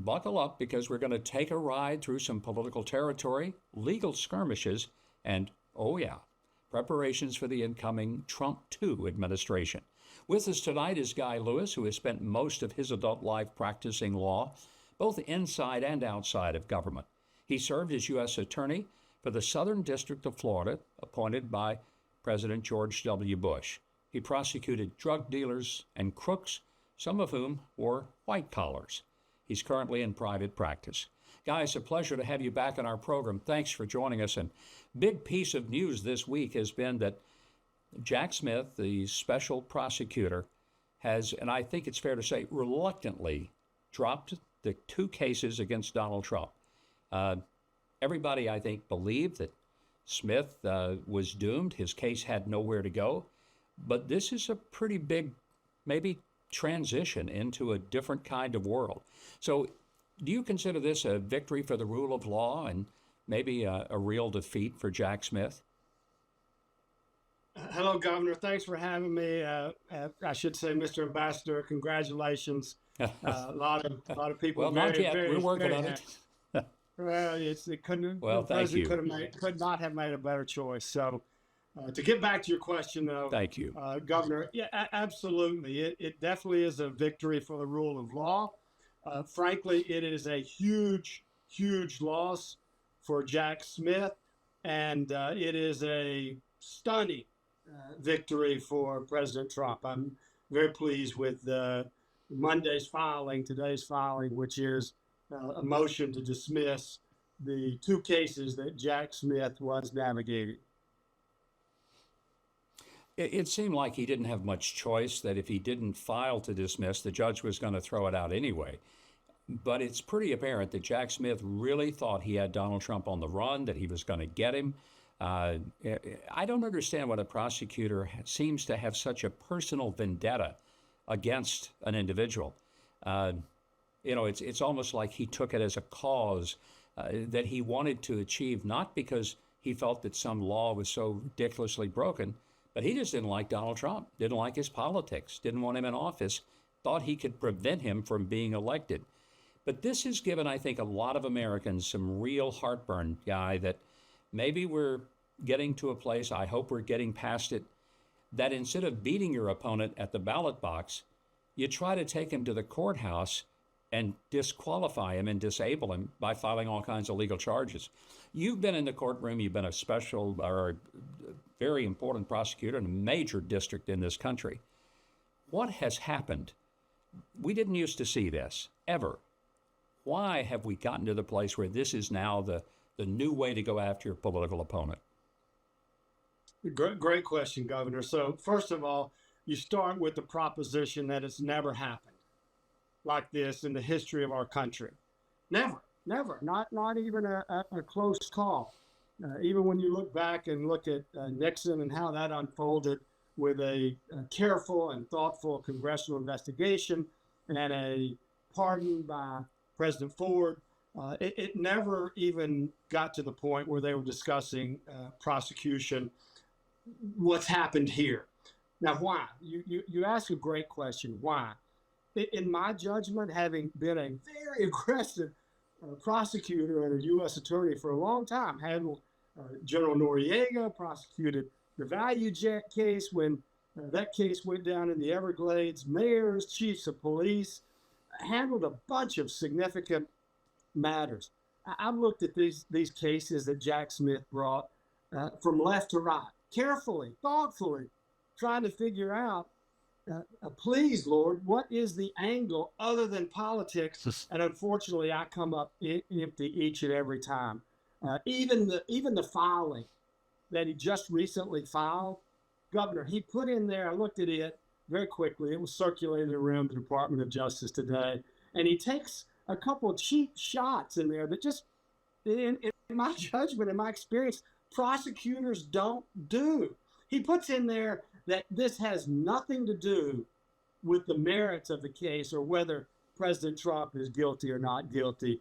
buckle up because we're going to take a ride through some political territory, legal skirmishes, and, oh yeah, preparations for the incoming Trump 2 administration. With us tonight is Guy Lewis, who has spent most of his adult life practicing law, both inside and outside of government. He served as U.S. Attorney for the Southern District of Florida, appointed by President George W. Bush. He prosecuted drug dealers and crooks, some of whom wore white collars. He's currently in private practice. Guy, it's a pleasure to have you back on our program. Thanks for joining us. And big piece of news this week has been that Jack Smith, the special prosecutor, has, and I think it's fair to say, reluctantly dropped the 2 cases against Donald Trump. Everybody, I think, believed that Smith was doomed. His case had nowhere to go. But this is a pretty big, maybe, transition into a different kind of world. So do you consider this a victory for the rule of law and maybe a real defeat for Jack Smith? Hello, Governor. Thanks for having me. I should say, Mr. Ambassador, congratulations. A lot of people. Well, not yet. We're working on it. Well, it couldn't. Well, the thank you. Could not have made a better choice. So, to get back to your question, though, thank you, Governor. Yeah, absolutely. It definitely is a victory for the rule of law. Frankly, it is a huge, huge loss for Jack Smith, and it is a stunning victory for President Trump. I'm very pleased with today's filing, which is a motion to dismiss the 2 cases that Jack Smith was navigating. It seemed like he didn't have much choice, that if he didn't file to dismiss, the judge was going to throw it out anyway. But it's pretty apparent that Jack Smith really thought he had Donald Trump on the run, that he was going to get him. I don't understand why the prosecutor seems to have such a personal vendetta against an individual. It's almost like he took it as a cause that he wanted to achieve, not because he felt that some law was so ridiculously broken, but he just didn't like Donald Trump, didn't like his politics, didn't want him in office, thought he could prevent him from being elected. But this has given, I think, a lot of Americans some real heartburn, Guy, that maybe we're getting to a place, I hope we're getting past it, that instead of beating your opponent at the ballot box, you try to take him to the courthouse and disqualify him and disable him by filing all kinds of legal charges. You've been in the courtroom, you've been a special or very important prosecutor in a major district in this country. What has happened? We didn't used to see this, ever. Why have we gotten to the place where this is now the new way to go after your political opponent? Great question, Governor. So first of all, you start with the proposition that it's never happened like this in the history of our country. Never, not even a close call. Even when you look back and look at Nixon and how that unfolded with a careful and thoughtful congressional investigation and a pardon by President Ford, it never even got to the point where they were discussing prosecution. What's happened here? Now, why? You ask a great question. Why? In my judgment, having been a very aggressive prosecutor and a U.S. attorney for a long time, handled General Noriega, prosecuted the Value Jet case when that case went down in the Everglades, mayors, chiefs of police, handled a bunch of significant matters. I've looked at these cases that Jack Smith brought from left to right, carefully, thoughtfully, trying to figure out, please, Lord, what is the angle other than politics? And unfortunately, I come up empty each and every time. Even the filing that he just recently filed, Governor, he put in there, I looked at it very quickly. It was circulated around the Department of Justice today. And he takes a couple of cheap shots in there that just, in my judgment, in my experience, prosecutors don't do. He puts in there that this has nothing to do with the merits of the case or whether President Trump is guilty or not guilty.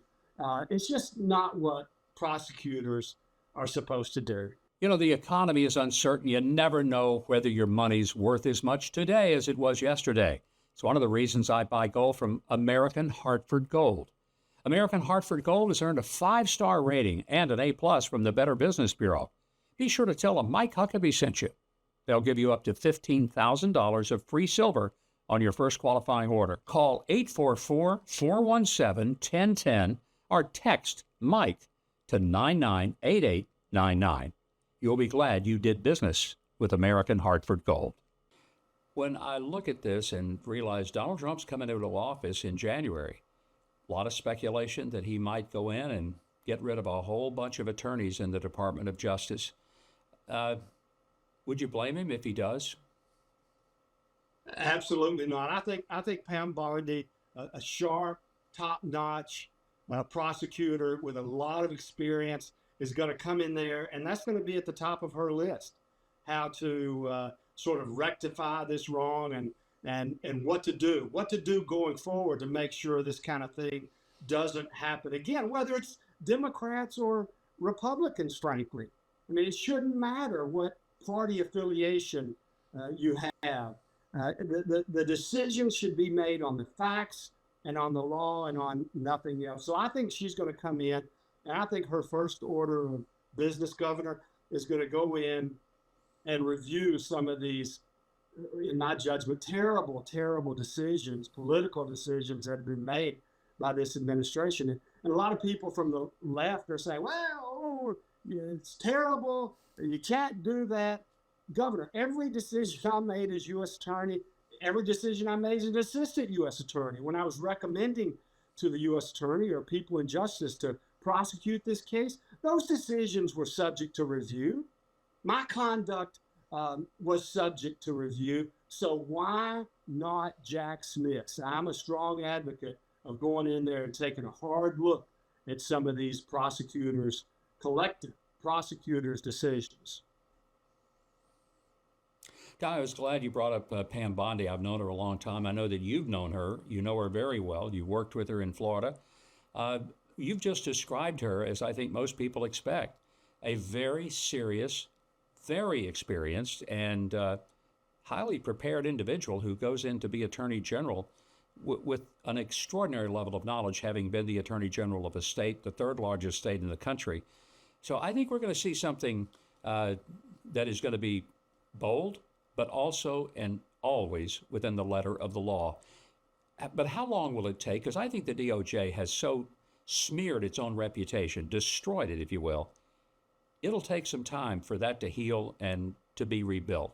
It's just not what prosecutors are supposed to do. You know, the economy is uncertain. You never know whether your money's worth as much today as it was yesterday. It's one of the reasons I buy gold from American Hartford Gold. American Hartford Gold has earned a 5-star rating and an A+ from the Better Business Bureau. Be sure to tell them Mike Huckabee sent you. They'll give you up to $15,000 of free silver on your first qualifying order. Call 844-417-1010 or text Mike to 998899. You'll be glad you did business with American Hartford Gold. When I look at this and realize Donald Trump's coming into office in January, a lot of speculation that he might go in and get rid of a whole bunch of attorneys in the Department of Justice. Would you blame him if he does? Absolutely not. I think Pam Bondi, a sharp, top-notch prosecutor with a lot of experience, is going to come in there, and that's going to be at the top of her list. How to sort of rectify this wrong and what to do going forward to make sure this kind of thing doesn't happen again, whether it's Democrats or Republicans, frankly. I mean, it shouldn't matter what party affiliation you have. The decision should be made on the facts and on the law and on nothing else. So I think she's going to come in, and I think her first order of business, Governor, is going to go in and review some of these, in my judgment, terrible, terrible decisions, political decisions that have been made by this administration. And a lot of people from the left are saying, well, it's terrible. You can't do that. Governor, every decision I made as U.S. Attorney, every decision I made as an assistant U.S. Attorney, when I was recommending to the U.S. Attorney or people in justice to prosecute this case, those decisions were subject to review. My conduct was subject to review. So why not Jack Smith's? I'm a strong advocate of going in there and taking a hard look at some of these collective prosecutors' decisions. Guy, I was glad you brought up Pam Bondi. I've known her a long time. I know that you've known her. You know her very well. You worked with her in Florida. You've just described her as I think most people expect, a very serious, very experienced, and highly prepared individual who goes in to be Attorney General with an extraordinary level of knowledge, having been the Attorney General of a state, the third largest state in the country. So I think we're going to see something that is going to be bold, but also and always within the letter of the law. But how long will it take? Because I think the DOJ has so smeared its own reputation, destroyed it, if you will. It'll take some time for that to heal and to be rebuilt.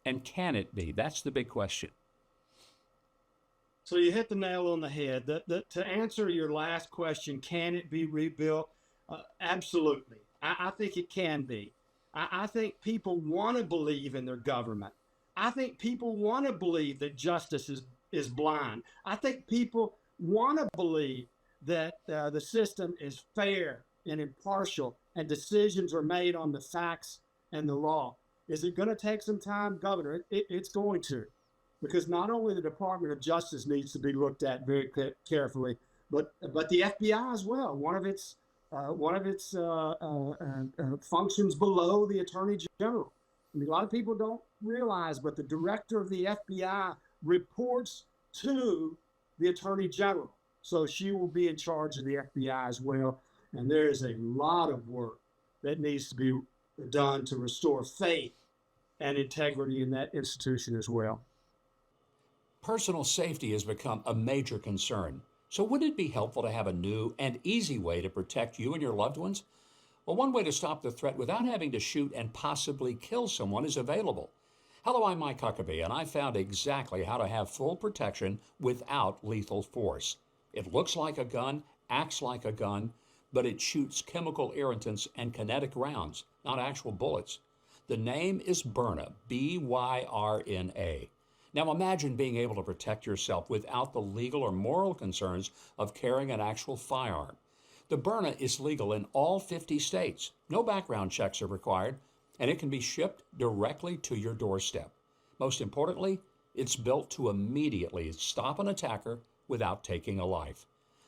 And can it be? That's the big question. So you hit the nail on the head. To answer your last question, can it be rebuilt? Absolutely. I think it can be. I think people want to believe in their government. I think people want to believe that justice is blind. I think people want to believe that the system is fair and impartial and decisions are made on the facts and the law. Is it going to take some time, Governor? It's going to, because not only the Department of Justice needs to be looked at very carefully, but the FBI as well. One of its functions below the Attorney General. I mean, a lot of people don't realize, but the director of the FBI reports to the Attorney General. So she will be in charge of the FBI as well. And there is a lot of work that needs to be done to restore faith and integrity in that institution as well. Personal safety has become a major concern. So wouldn't it be helpful to have a new and easy way to protect you and your loved ones? Well, one way to stop the threat without having to shoot and possibly kill someone is available. Hello, I'm Mike Huckabee, and I found exactly how to have full protection without lethal force. It looks like a gun, acts like a gun, but it shoots chemical irritants and kinetic rounds, not actual bullets. The name is Byrna, B-Y-R-N-A. Now imagine being able to protect yourself without the legal or moral concerns of carrying an actual firearm. The Byrna is legal in all 50 states. No background checks are required, and it can be shipped directly to your doorstep. Most importantly, it's built to immediately stop an attacker without taking a life.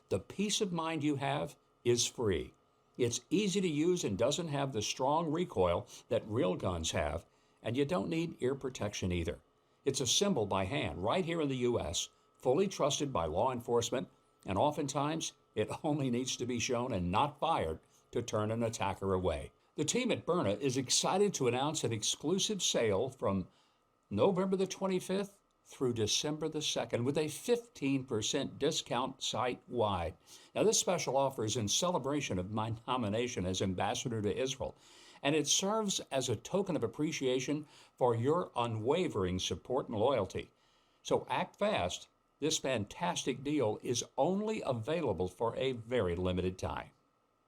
The peace of mind you have is free. It's easy to use and doesn't have the strong recoil that real guns have, and you don't need ear protection either. It's assembled by hand right here in the U.S., fully trusted by law enforcement, and oftentimes It only needs to be shown and not fired to turn an attacker away. The team at Byrna is excited to announce an exclusive sale from November the 25th through December the 2nd with a 15% discount site-wide. Now, this special offer is in celebration of my nomination as ambassador to Israel, and it serves as a token of appreciation for your unwavering support and loyalty. So act fast. This fantastic deal is only available for a very limited time.